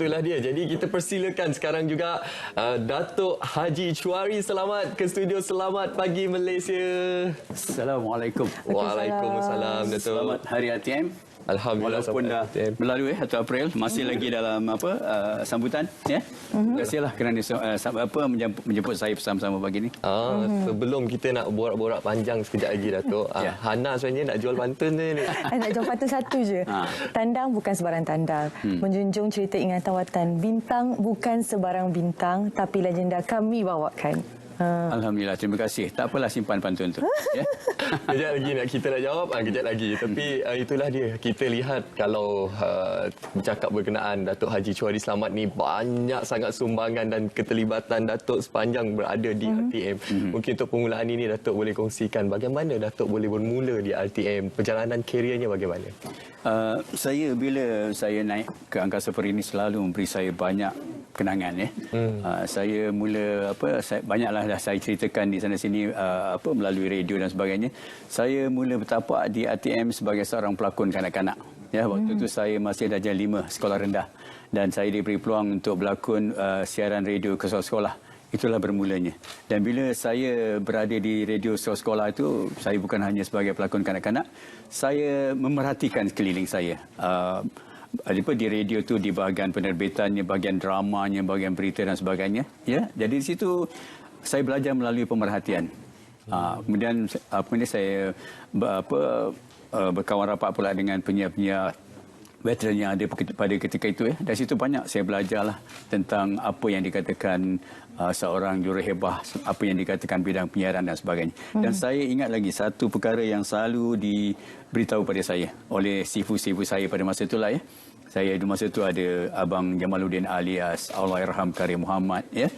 Itulah dia. Jadi kita persilakan sekarang juga Datuk Haji Chouari. Selamat ke studio. Selamat pagi Malaysia. Assalamualaikum. Waalaikumsalam Datuk. Selamat Hari ATM. Alhamdulillah. Walaupun dah berlalu 1 April, masih lagi dalam sambutan ya. Terima kasihlah kerana menjemput saya bersama-sama pagi ni. Sebelum kita nak borak-borak panjang sekejap lagi Datuk. Hana sebenarnya nak jual pantun ni. Nak jual pantun satu je. Tandang bukan sebarang tandang. Menjunjung cerita ingatan watan. Bintang bukan sebarang bintang, tapi legenda kami bawakan. Alhamdulillah, terima kasih. Tak apalah simpan pantun tu. Ya? Kejap lagi kita nak jawab, kejap lagi. Tapi itulah dia. Kita lihat kalau bercakap berkenaan Datuk Haji Chouari Slamat ni banyak sangat sumbangan dan keterlibatan Datuk sepanjang berada di RTM. Mungkin untuk permulaan ini Datuk boleh kongsikan bagaimana Datuk boleh bermula di RTM, perjalanan kerjanya bagaimana? Saya bila saya naik ke angkasa peri ini selalu memberi saya banyak kenangan ya. Saya mula banyaklah dah saya ceritakan di sana sini melalui radio dan sebagainya. Saya mula bertapak di RTM sebagai seorang pelakon kanak-kanak. Ya, waktu itu saya masih darjah 5 sekolah rendah dan saya diberi peluang untuk berlakon siaran radio ke sekolah-sekolah. Itulah bermulanya. Dan bila saya berada di radio sekolah itu, saya bukan hanya sebagai pelakon kanak-kanak, saya memerhatikan sekeliling saya. Di radio tu di bahagian penerbitannya, bahagian dramanya, bahagian berita dan sebagainya. Ya, jadi di situ saya belajar melalui pemerhatian. Kemudian saya berkawan rapat pula dengan penyiar-penyiar veteran yang ada pada ketika itu. Dari situ banyak saya belajarlah tentang apa yang dikatakan seorang jurehebah, apa yang dikatakan bidang penyiaran dan sebagainya. Dan saya ingat lagi satu perkara yang selalu diberitahu pada saya oleh sifu-sifu saya pada masa itulah ya. Saya di masa itu ada Abang Jamaluddin alias Allahyarham Karim Muhammad ya.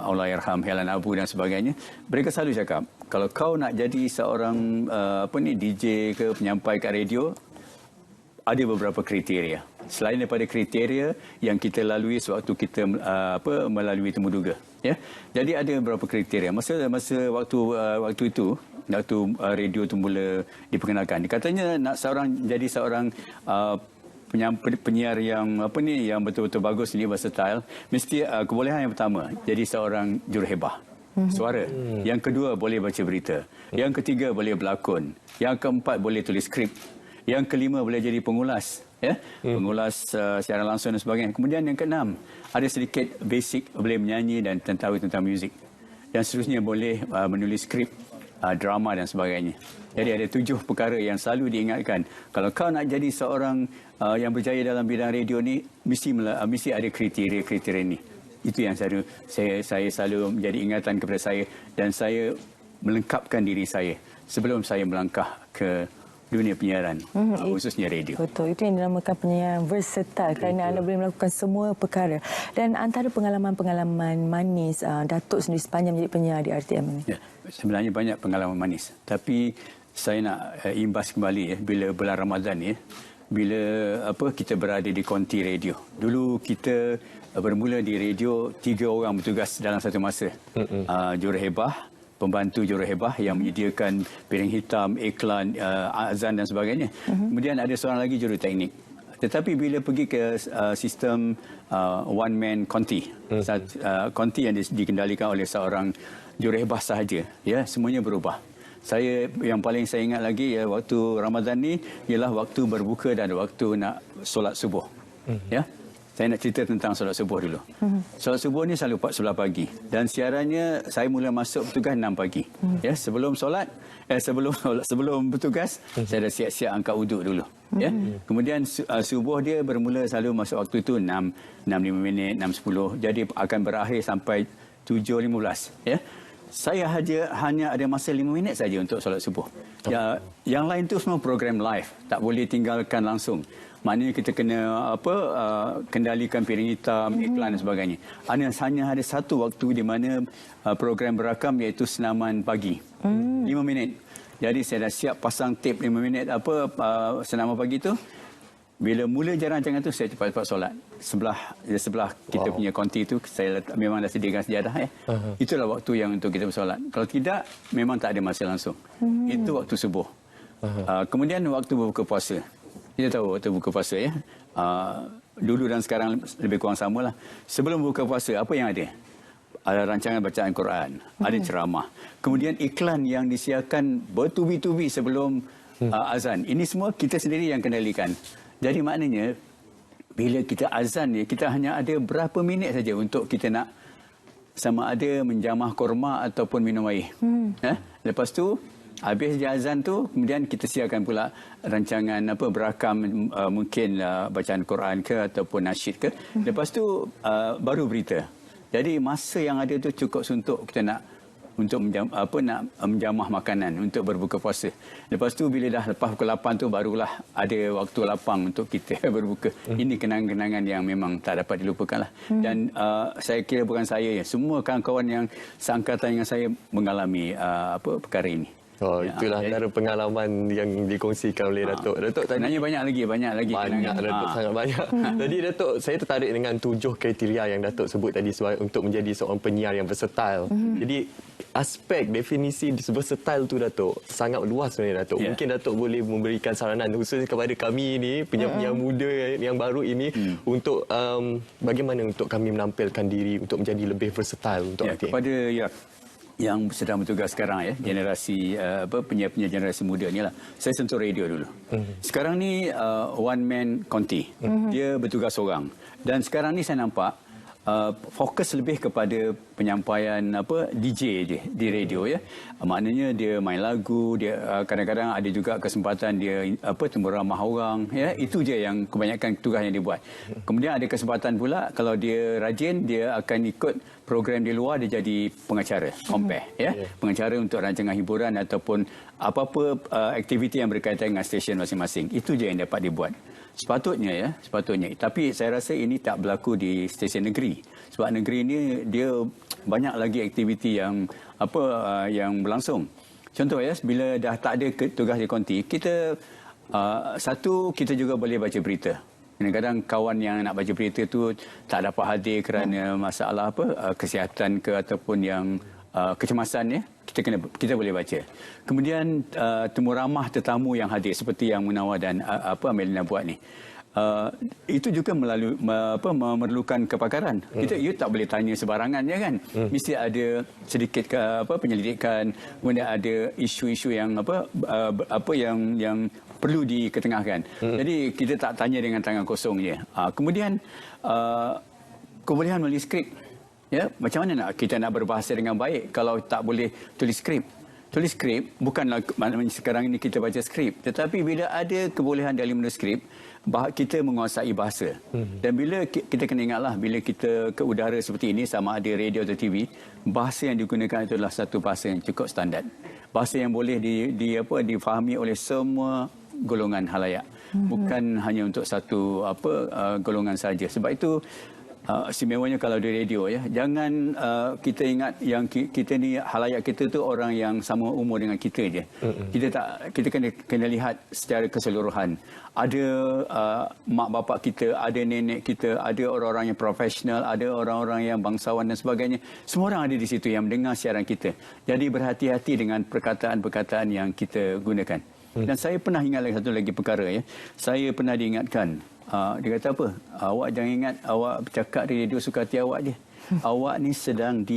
Allahyarham Helan Abu dan sebagainya. Mereka selalu cakap, kalau kau nak jadi seorang DJ ke penyampai kat radio, ada beberapa kriteria. Selain daripada kriteria yang kita lalui sewaktu kita melalui temuduga, ya. Jadi ada beberapa kriteria. Masa waktu itu, waktu radio itu mula diperkenalkan, katanya nak jadi seorang penyiar yang yang betul-betul bagus ni, versatile, mesti kebolehan yang pertama jadi seorang jurehebah suara. Yang kedua boleh baca berita. Yang ketiga boleh berlakon. Yang keempat boleh tulis skrip. Yang kelima boleh jadi pengulas, ya, pengulas siaran langsung dan sebagainya. Kemudian yang keenam ada sedikit basic boleh menyanyi dan tahu tentang muzik. Yang seterusnya boleh menulis skrip, drama dan sebagainya. Jadi ada 7 perkara yang selalu diingatkan. Kalau kau nak jadi seorang yang berjaya dalam bidang radio ni, mesti ada kriteria-kriteria ni. Itu yang saya selalu menjadi ingatan kepada saya dan saya melengkapkan diri saya sebelum saya melangkah ke dunia penyiaran, khususnya radio. Betul, itu yang dinamakan penyiaran versatile kerana anda boleh melakukan semua perkara. Dan antara pengalaman-pengalaman manis Datuk sendiri sepanjang menjadi penyiar di RTM ini? Ya, sebenarnya banyak pengalaman manis. Tapi saya nak imbas kembali bila bulan Ramadan ya. Bila kita berada di konti radio. Dulu kita bermula di radio 3 orang bertugas dalam satu masa. Jurehebah, pembantu jurehebah yang menyediakan piring hitam, iklan, azan dan sebagainya. Kemudian ada seorang lagi juruteknik. Tetapi bila pergi ke sistem one man konti, konti yang dikendalikan oleh seorang jurehebah sahaja, ya, semuanya berubah. Yang paling saya ingat lagi ya, waktu Ramadan ni ialah waktu berbuka dan waktu nak solat subuh. Ya. Saya nak cerita tentang solat subuh dulu. Solat subuh ni selalu 4:30 pagi dan siarannya saya mula masuk bertugas 6 pagi. Ya, sebelum bertugas saya dah siap-siap angkat wuduk dulu. Ya. Kemudian subuh dia bermula selalu masuk waktu itu 6:05 minit, 6:10. Jadi akan berakhir sampai 7:15. Ya. Saya hanya ada masa 5 minit saja untuk solat subuh. Ya, yang lain tu semua program live, tak boleh tinggalkan langsung. Maknanya kita kena kendalikan piring hitam, iklan dan sebagainya. Hanya ada satu waktu di mana program berakam iaitu senaman pagi. 5 minit. Jadi saya dah siap pasang tape 5 minit senaman pagi tu. Bila mula rancangan tu saya cepat-cepat solat. Sebelah kita punya konti tu saya memang dah sediakan sejadah ya. Itulah waktu yang untuk kita bersolat. Kalau tidak memang tak ada masa langsung. Itu waktu subuh. Kemudian waktu berbuka puasa. Kita tahu waktu buka puasa ya. dulu dan sekarang lebih kurang samalah. Sebelum buka puasa, apa yang ada? Ada rancangan bacaan Quran, ada ceramah. Kemudian iklan yang disiarkan bertubi-tubi sebelum azan. Ini semua kita sendiri yang kendalikan. Jadi maknanya, bila kita azan ni, kita hanya ada berapa minit saja untuk kita nak sama ada menjamah korma ataupun minum air. Lepas tu, habis je azan tu, kemudian kita siarkan pula rancangan berakam, mungkin bacaan Quran ke ataupun nasyid ke. Lepas tu baru berita. Jadi masa yang ada tu cukup untuk kita nak menjamah makanan untuk berbuka puasa. Lepas tu bila dah lepas pukul 8 tu barulah ada waktu lapang untuk kita berbuka. Ini kenangan-kenangan yang memang tak dapat dilupakan lah. Dan saya kira bukan saya ya, semua kawan-kawan yang seangkatan dengan saya mengalami perkara ini. Oh, itulah antara pengalaman yang dikongsikan oleh Datuk. Datuk tadi nanya banyak lagi. Banyak, Datuk, sangat banyak. Jadi Datuk, saya tertarik dengan 7 kriteria yang Datuk sebut tadi untuk menjadi seorang penyiar yang versatile. Jadi aspek definisi versatile tu Datuk sangat luas sebenarnya Datuk. Mungkin Datuk boleh memberikan saranan khusus kepada kami ini penyiar-penyiar muda yang baru ini untuk bagaimana untuk kami menampilkan diri untuk menjadi lebih versatile untuk kepada yang sedang bertugas sekarang ya, generasi penyiar-penyiar generasi muda ni lah. Saya sentuh radio dulu. Sekarang ni one man Conti. Dia bertugas seorang. Dan sekarang ni saya nampak fokus lebih kepada penyampaian DJ je di radio ya. Maknanya dia main lagu, dia kadang-kadang ada juga kesempatan dia temu ramah orang ya. Itu je yang kebanyakan tugas yang dia buat. Kemudian ada kesempatan pula kalau dia rajin dia akan ikut program di luar, dia jadi pengacara, compare ya. Pengacara untuk rancangan hiburan ataupun apa-apa aktiviti yang berkaitan dengan stesen masing-masing. Itu je yang dapat dibuat. Sepatutnya. Tapi saya rasa ini tak berlaku di stesen negeri. Sebab negeri ini dia banyak lagi aktiviti yang yang berlangsung. Contoh ya, bila dah tak ada tugas di konti, kita kita juga boleh baca berita. Kadang-kadang kawan yang nak baca berita tu tak dapat hadir kerana masalah kesihatan ke ataupun yang kecemasan ya. Kita boleh baca. Kemudian temu ramah tetamu yang hadir seperti yang Munawar dan Amelina buat ni. Itu juga memerlukan kepakaran. You tak boleh tanya sebarangan ya kan. Mesti ada sedikit penyelidikan, kemudian ada isu-isu yang yang perlu diketengahkan. Jadi kita tak tanya dengan tangan kosong je. Kemudian kebolehan menulis skrip. Ya, macam mana kita nak berbahasa dengan baik kalau tak boleh tulis skrip? Tulis skrip bukanlah sekarang ini kita baca skrip, tetapi bila ada kebolehan dalam menulis skrip, kita menguasai bahasa. Dan bila kita kena ingatlah, bila kita ke udara seperti ini, sama ada radio atau TV, bahasa yang digunakan itu adalah satu bahasa yang cukup standard. Bahasa yang boleh difahami oleh semua golongan halayak. Bukan hanya untuk satu golongan saja. Sebab itu istimewanya kalau di radio ya, jangan kita ingat yang kita ni halayak kita tu orang yang sama umur dengan kita je. Kita kena lihat secara keseluruhan. Ada mak bapak kita, ada nenek kita, ada orang-orang yang profesional, ada orang-orang yang bangsawan dan sebagainya. Semua orang ada di situ yang mendengar siaran kita. Jadi berhati-hati dengan perkataan-perkataan yang kita gunakan. Dan saya pernah ingat satu lagi perkara ya. Saya pernah diingatkan. Dia kata apa? Awak jangan ingat awak bercakap di radio suka hati awak je. Awak ni sedang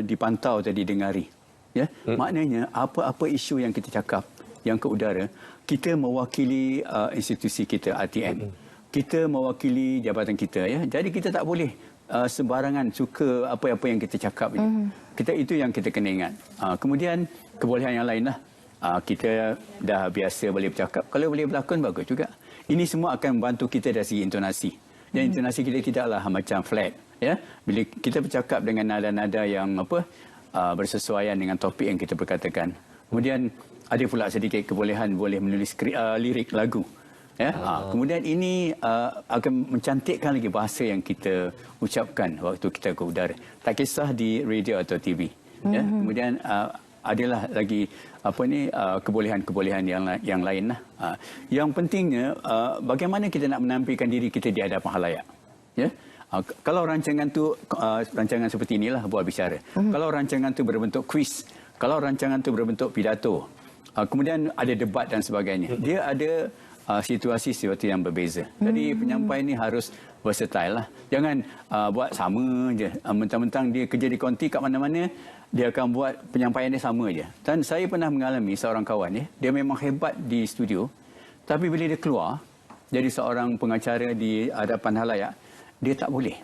dipantau dan didengari. Ya? Maknanya apa-apa isu yang kita cakap yang ke udara, kita mewakili institusi kita RTM. Kita mewakili jabatan kita ya. Jadi kita tak boleh sembarangan suka apa-apa yang kita cakap je. Itu yang kita kena ingat. Kemudian kebolehan yang lain lah. Kita dah biasa boleh bercakap. Kalau boleh berlakon bagus juga. Ini semua akan membantu kita dari segi intonasi. Dan intonasi kita tidaklah macam flat. Ya? Bila kita bercakap dengan nada-nada yang bersesuaian dengan topik yang kita berkatakan. Kemudian ada pula sedikit kebolehan boleh menulis lirik lagu. Ya? Kemudian ini akan mencantikkan lagi bahasa yang kita ucapkan waktu kita ke udara. Tak kisah di radio atau TV. Ya? Kemudian adalah lagi kebolehan-kebolehan yang lain lah. Yang pentingnya bagaimana kita nak menampilkan diri kita di hadapan halayak. Ya? Kalau rancangan tu rancangan seperti inilah buat bicara. Kalau rancangan tu berbentuk kuis, kalau rancangan tu berbentuk pidato, kemudian ada debat dan sebagainya. Dia ada situasi-situasi yang berbeza. Jadi penyampai ni harus versatile lah. Jangan buat sama je. Mentang-mentang dia kerja di konti kat mana-mana, dia akan buat penyampaian dia sama je. Dan saya pernah mengalami seorang kawan dia memang hebat di studio, tapi bila dia keluar jadi seorang pengacara di hadapan halayak, dia tak boleh.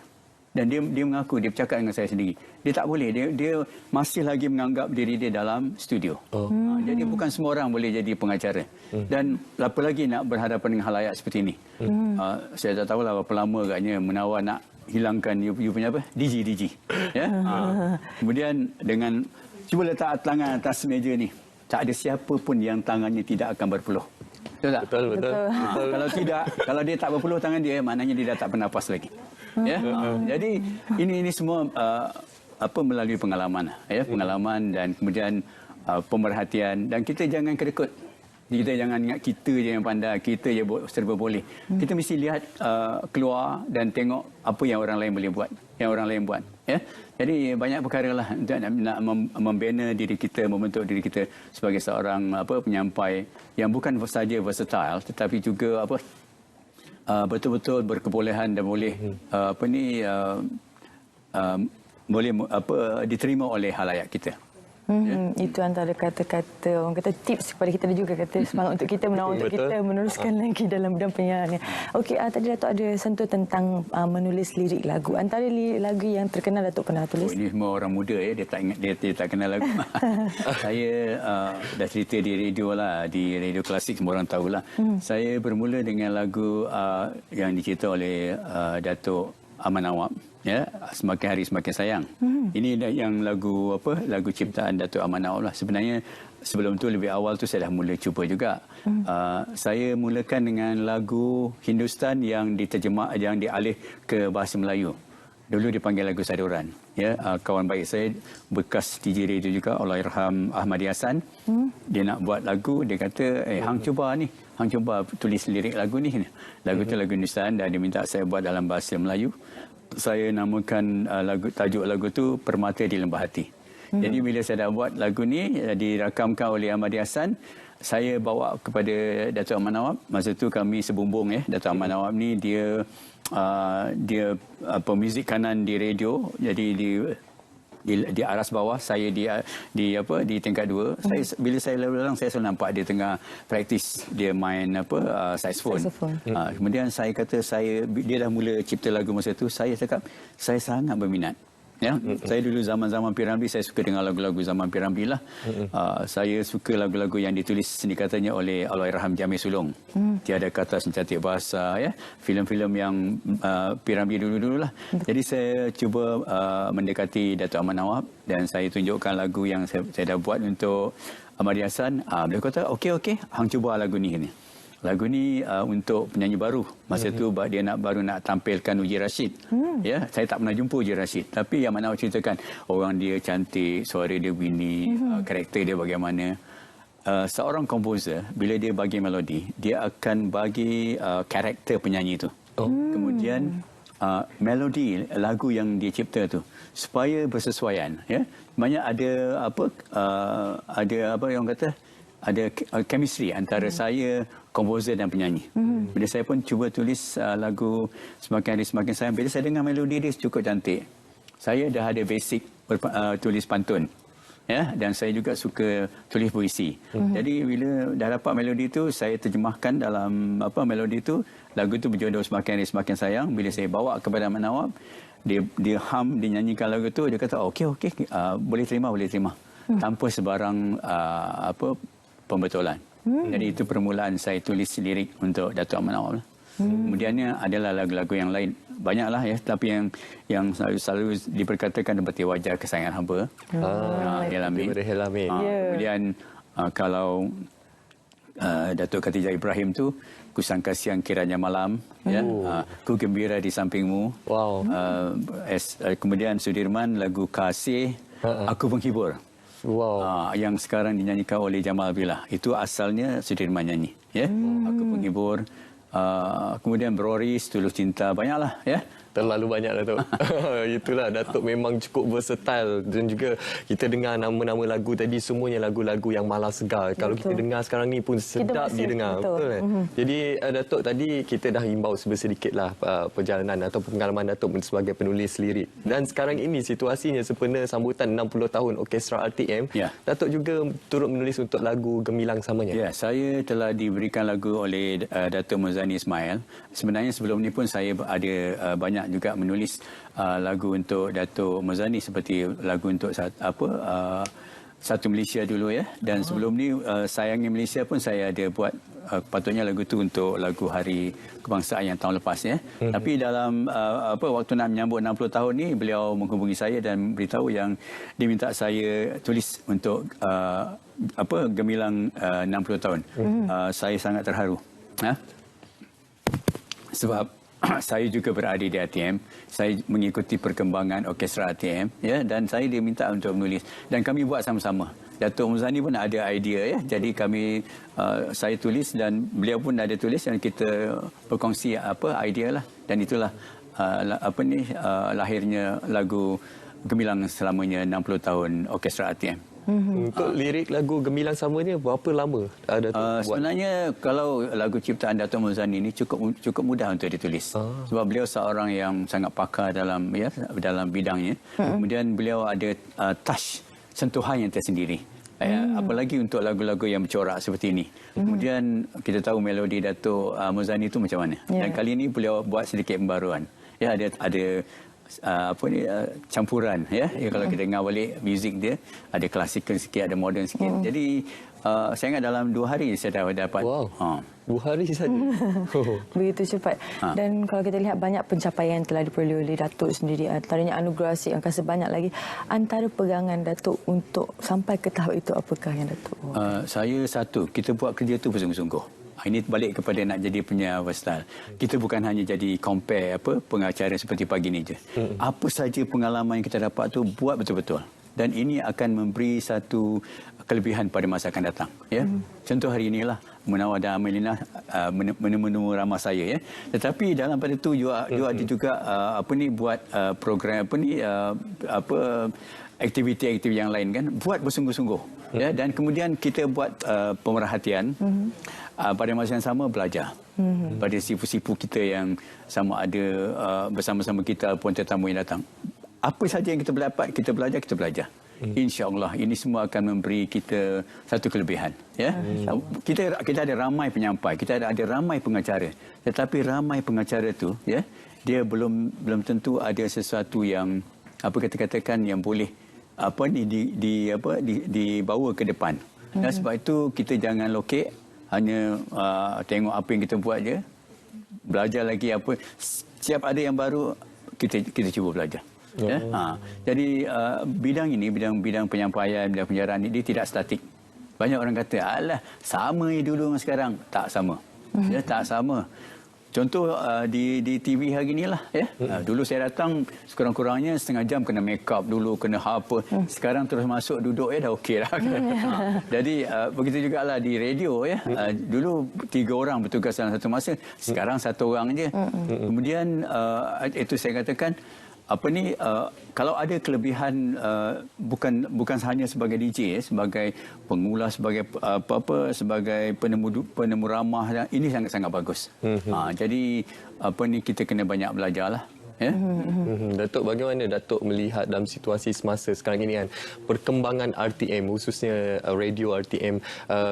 Dan dia mengaku, dia bercakap dengan saya sendiri, dia tak boleh, dia masih lagi menganggap diri dia dalam studio. Jadi bukan semua orang boleh jadi pengacara. Dan apa lagi nak berhadapan dengan halayak seperti ini. Saya tak tahulah berapa lama agaknya Menawar nak hilangkan you punya apa? DJ. Ya? Kemudian dengan cuba letak tangan atas meja ni, tak ada siapa pun yang tangannya tidak akan berpeluh. Betul tak? Betul. Kalau tidak, kalau dia tak berpeluh tangan dia, maknanya dia dah tak bernafas lagi. Ya. Jadi ini semua melalui pengalaman, ya, pengalaman dan kemudian pemerhatian, dan kita jangan kedekut. Kita jangan ingat kita je yang pandai, kita je serba boleh. Kita mesti lihat keluar dan tengok apa yang orang lain boleh buat, yang orang lain buat, ya. Jadi banyak perkara lah untuk nak membina diri kita, membentuk diri kita sebagai seorang penyampai yang bukan saja versatile tetapi juga betul-betul berkebolehan dan boleh boleh diterima oleh halayak kita. Itu antara kata-kata orang kata tips kepada kita, dan juga kata semangat untuk kita, Menawar, untuk kita meneruskan lagi dalam bidang penyiaran. Okey, tadi Datuk ada sentuh tentang menulis lirik lagu. Antara lirik lagu yang terkenal Datuk pernah tulis? Ini semua orang muda dia tak ingat, dia tak kenal lagu. Saya dah cerita di radio lah, di radio klasik semua orang tahulah. Saya bermula dengan lagu yang dicipta oleh Datuk Aman Nawab, ya, Semakin Hari Semakin Sayang. Ini yang lagu ciptaan Datuk Aman Nawab lah. Sebenarnya sebelum tu, lebih awal tu saya dah mula cuba juga. Saya mulakan dengan lagu Hindustan yang diterjemah, yang dialih ke bahasa Melayu. Dulu dipanggil lagu Saduran. Ya, kawan baik saya, bekas DJ radio juga, Allahyarham Ahmadi Hassan. Dia nak buat lagu, dia kata, hang cuba tulis lirik lagu ni. Lagu tu lagu Hindustan, dan dia minta saya buat dalam bahasa Melayu. Saya namakan tajuk lagu tu Permata di Lembah Hati. Jadi bila saya dah buat lagu ni, dirakamkan oleh Ahmadi Hassan, saya bawa kepada Datuk Aman Nawab. Masa tu kami sebumbung, ya. Datuk Aman Nawab ni dia pemuzik kanan di radio, jadi di aras bawah, saya di tingkat 2. Bila saya lalu-lalang, saya selalu nampak dia tengah praktis, dia main saxophone. Kemudian saya kata, dia dah mula cipta lagu masa tu, saya cakap saya sangat berminat. Ya, saya dulu zaman-zaman P. Ramlee, saya suka dengar lagu-lagu zaman P. Ramlee lah. Saya suka lagu-lagu yang ditulis sendiri oleh Allahyarham Jamil Sulong. Tiada Kata Secantik Bahasa, ya, filem-filem yang P. Ramlee dulu-dulu lah. Jadi saya cuba mendekati Datuk Aman Nawab, dan saya tunjukkan lagu yang saya dah buat untuk Ahmadi Hassan. Beliau kata, okey, hang cuba lagu ni. Lagu ni untuk penyanyi baru. Masa tu dia baru nak tampilkan Uji Rashid. Ya, saya tak pernah jumpa Uji Rashid, tapi yang mana ceritakan orang dia cantik, suara dia bunyi, karakter dia bagaimana. Seorang komposer bila dia bagi melodi, dia akan bagi karakter penyanyi tu. Kemudian melodi lagu yang dia cipta tu supaya bersesuaian, ya. Banyak ada yang kata ada chemistry antara saya, komposer dan penyanyi. Bila saya pun cuba tulis lagu Semakin Hari Semakin Sayang, bila saya dengar melodi dia cukup cantik, saya dah ada basic tulis pantun, ya, dan saya juga suka tulis puisi. Jadi bila dah dapat melodi tu, saya terjemahkan dalam melodi tu. Lagu tu berjodoh Semakin Hari Semakin Sayang. Bila saya bawa kepada Aman Nawab, dia nyanyikan lagu tu, dia kata okey, boleh terima. Tanpa sebarang pembetulan. Jadi itu permulaan saya tulis lirik untuk Datuk Aman Nawab. Kemudiannya adalah lagu-lagu yang lain. Banyaklah, ya, tapi yang selalu diperkatakan seperti Wajah Kesayangan Hamba. Kemudian kalau Datuk Khatijah Ibrahim tu, Kusangka Siang Kiranya Malam, ya. Ku Gembira di Sampingmu. Kemudian Sudirman, lagu Kasih, Aku Penghibur. Yang sekarang dinyanyikan oleh Jamal Billah. Itu asalnya Sudirman nyanyi, ya. Aku Penghibur. Kemudian Beroris, Tulus Cinta, banyaklah, ya. Terlalu banyak Datuk. Itulah Datuk memang cukup versatile dan juga kita dengar nama-nama lagu tadi semuanya lagu-lagu yang malas segar. Kalau kita dengar sekarang ni pun sedap didengar. Betul kan? Jadi Datuk tadi kita dah imbau sedikitlah perjalanan atau pengalaman Datuk sebagai penulis lirik. Dan sekarang ini situasinya sempena sambutan 60 tahun Orkestra RTM. Ya. Datuk juga turut menulis untuk lagu Gemilang Samanya. Ya, saya telah diberikan lagu oleh Datuk Muzani Ismail. Sebenarnya sebelum ni pun saya ada banyak juga menulis lagu untuk Datuk Muzani seperti lagu untuk Satu Malaysia dulu ya. Dan sebelum ni Sayangnya Malaysia pun saya ada buat patutnya lagu tu untuk lagu Hari Kebangsaan yang tahun lepas ya. Tapi dalam waktu nak menyambut 60 tahun ni beliau menghubungi saya dan beritahu yang diminta saya tulis untuk Gemilang 60 tahun. Saya sangat terharu. Sebab saya juga berada di RTM, saya mengikuti perkembangan Orkestra RTM ya, dan saya diminta untuk menulis dan kami buat sama-sama. Datuk Muzani pun ada idea ya, jadi saya tulis dan beliau pun ada tulis dan kita berkongsi idea lah, dan itulah lahirnya lagu Gemilang Selamanya 60 tahun Orkestra RTM. Untuk lirik lagu Gemilang Samanya berapa lama Datuk buat? Sebenarnya kalau lagu ciptaan Datuk Muzani ini cukup mudah untuk ditulis. Sebab beliau seorang yang sangat pakar dalam bidangnya. Kemudian beliau ada touch, sentuhan yang tersendiri. Apalagi untuk lagu-lagu yang bercorak seperti ini. Kemudian kita tahu melodi Datuk Muzani itu macam mana. Dan kali ini beliau buat sedikit pembaruan. Ya, ada campuran ya. Kalau kita dengar balik muzik dia ada klasikal sikit, ada moden sikit. Jadi saya ingat dalam 2 hari saya dah dapat. Wow. 2 hari saja. Begitu cepat. Dan kalau kita lihat banyak pencapaian yang telah diperoleh oleh Datuk sendiri, antaranya anugerah yang angkasa banyak lagi. Antara pegangan Datuk untuk sampai ke tahap itu apakah yang Datuk? Saya satu, kita buat kerja tu bersungguh-sungguh. Ini balik kepada nak jadi penyiar versatile. Kita bukan hanya jadi compare pengacara seperti pagi ni je. Apa saja pengalaman yang kita dapat tu buat betul-betul. Dan ini akan memberi satu kelebihan pada masa akan datang. Ya. Contoh hari inilah Munawar dan Amelina menu-menu ramah saya ya. Tetapi dalam pada tu ada juga buat program aktiviti-aktiviti yang lain kan, buat bersungguh-sungguh ya, dan kemudian kita buat pemerhatian. Pada masa yang sama belajar pada sipu-sipu kita yang sama ada bersama-sama kita pun tetamu yang datang. Apa saja yang kita dapat, kita belajar. InsyaAllah ini semua akan memberi kita satu kelebihan ya. Kita ada ramai penyampai, kita ada ramai pengacara, tetapi ramai pengacara tu ya, dia belum tentu ada sesuatu yang katakan yang boleh dibawa ke depan. Dan sebab itu kita jangan lokek hanya tengok apa yang kita buat je, belajar lagi setiap ada yang baru kita cuba belajar. Ya? Jadi bidang ini, bidang penyampaian, bidang penyiaran ini dia tidak statik. Banyak orang kata, alah sama dulu dengan sekarang. Tak sama. Ya, tak sama. Contoh di TV hari inilah ya. Dulu saya datang sekurang-kurangnya setengah jam kena make up dulu, kena apa. Sekarang terus masuk duduk dah okey dah. Jadi begitu jugalah di radio ya. Dulu 3 orang bertugas dalam satu masa, sekarang 1 orang je. Kemudian itu saya katakan kalau ada kelebihan bukan hanya sebagai DJ sebagai pengulas, sebagai sebagai penemu ramah, ini sangat-sangat bagus. Jadi kita kena banyak belajarlah. Ya? Datuk, bagaimana Datuk melihat dalam situasi semasa sekarang ini kan, perkembangan RTM khususnya radio RTM,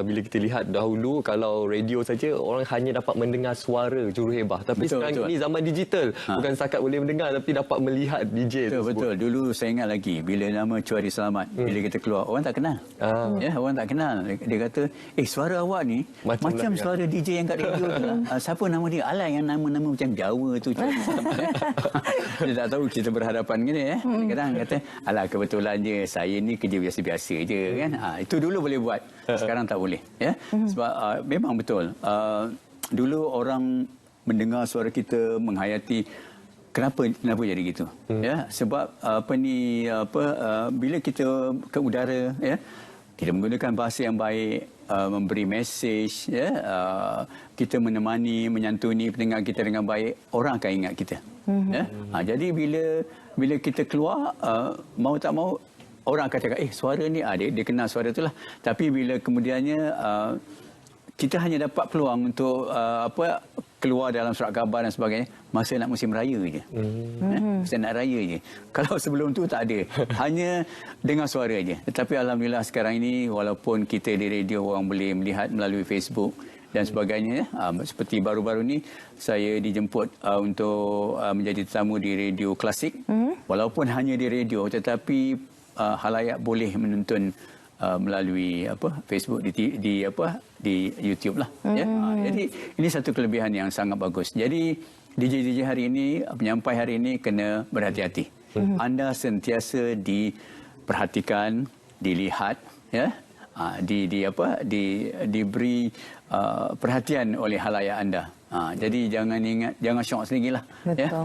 bila kita lihat dahulu kalau radio saja orang hanya dapat mendengar suara juruhebah, tapi sekarang ini zaman digital, bukan setakat boleh mendengar tapi dapat melihat DJ tersebut. Betul. Dulu saya ingat lagi bila nama Cuari Selamat bila kita keluar, orang tak kenal. Ya, orang tak kenal. Dia kata, suara awak ni macam suara DJ yang kat radio tu. Siapa nama dia? Alah, yang nama-nama macam Jawa tu. Dia tak tahu kita berhadapan gini ya. Kadang kata, alah kebetulan je saya ni kerja biasa-biasa je kan. Itu dulu boleh buat. Sekarang tak boleh ya. Sebab memang betul. Dulu orang mendengar suara kita, menghayati kenapa jadi gitu. Ya, sebab bila kita ke udara ya, kita menggunakan bahasa yang baik, memberi mesej, ya, kita menemani, menyantuni pendengar kita dengan baik, orang akan ingat kita. Ya? Jadi bila kita keluar, mau tak mau, orang akan cakap, suara ni, dia kenal suara tu lah. Tapi bila kemudiannya, kita hanya dapat peluang untuk keluar dalam surat khabar dan sebagainya masa nak musim raya je. Masa nak raya je. Kalau sebelum tu tak ada. Hanya dengar suara je. Tetapi alhamdulillah sekarang ini walaupun kita di radio orang boleh melihat melalui Facebook dan sebagainya, seperti baru-baru ni saya dijemput untuk menjadi tetamu di radio klasik. Walaupun hanya di radio tetapi halayak boleh menonton melalui Facebook di YouTube lah. Ya. Jadi ini satu kelebihan yang sangat bagus. Jadi DJ hari ini, penyampai hari ini kena berhati-hati. Anda sentiasa diperhatikan, dilihat, ya, diberi perhatian oleh halayak anda. Jadi jangan syok sendiri lah. Betul. Ya?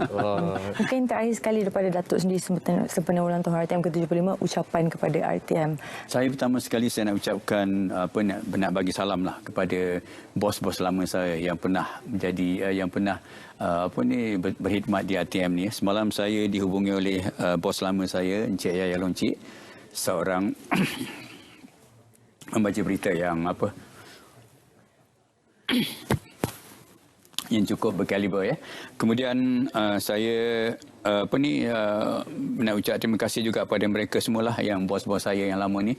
Mungkin terakhir sekali daripada Datuk sendiri sempena ulang tahun RTM ke-75, ucapan kepada RTM. Saya pertama sekali saya nak ucapkan nak bagi salam lah kepada bos-bos lama saya yang pernah menjadi berkhidmat di RTM ni. Semalam saya dihubungi oleh bos lama saya, Encik Yaya Loncik, seorang membaca berita yang yang cukup berkaliber, ya. Kemudian saya nak ucap terima kasih juga kepada mereka semualah, yang bos-bos saya yang lama ni.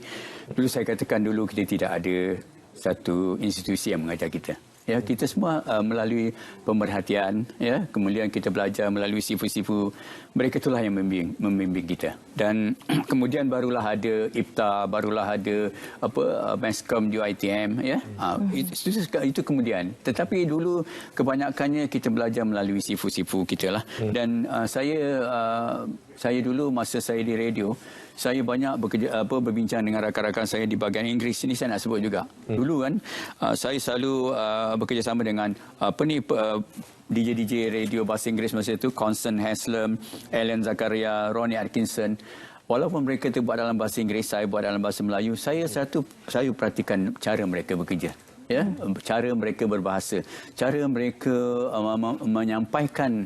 Dulu saya katakan dulu kita tidak ada satu institusi yang mengajar kita. Ya, kita semua melalui pemerhatian, ya, kemudian kita belajar melalui sifu-sifu. Mereka itulah yang membimbing kita. Dan kemudian barulah ada IPTA, barulah ada Meskom di ITM, ya. Itu kemudian. Tetapi dulu kebanyakannya kita belajar melalui sifu-sifu kita lah. Dan saya dulu masa saya di radio, saya banyak berbincang dengan rakan-rakan saya di bahagian Inggeris. Ini saya nak sebut juga. Dulu kan saya selalu bekerjasama dengan DJ radio bahasa Inggeris masa itu, Constant Haslam, Alan Zakaria, Ronnie Atkinson. Walaupun mereka itu buat dalam bahasa Inggeris, saya buat dalam bahasa Melayu, saya perhatikan cara mereka bekerja. Ya, cara mereka berbahasa, cara mereka menyampaikan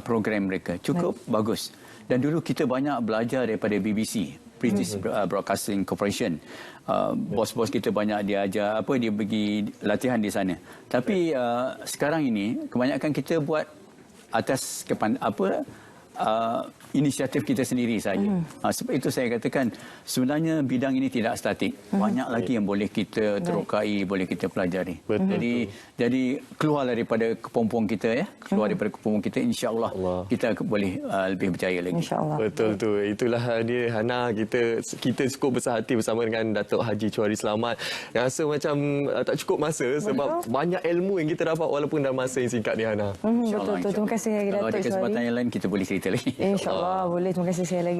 program mereka cukup bagus. Dan dulu kita banyak belajar daripada BBC, British Broadcasting Corporation. Bos-bos kita banyak diajar, dia pergi latihan di sana. Tapi sekarang ini kebanyakan kita buat atas inisiatif kita sendiri saja. Sebab itu saya katakan sebenarnya bidang ini tidak statik. Banyak lagi yang boleh kita terokai, boleh kita pelajari. Jadi keluar daripada kepompong kita, ya. Keluar daripada kepompong kita, insya-Allah kita boleh lebih berjaya lagi. Insya-Allah. Betul tu. Itulah dia, Hana, kita cukup besar hati bersama dengan Datuk Haji Chouhari Slamat. Rasa macam tak cukup masa sebab banyak ilmu yang kita dapat walaupun dalam masa yang singkat ni, Hana. Betul. Terima kasih lagi Kalau Datuk ada kesempatan Chouhari. yang lain kita boleh cerita lagi. InsyaAllah boleh. Terima kasih sekali lagi.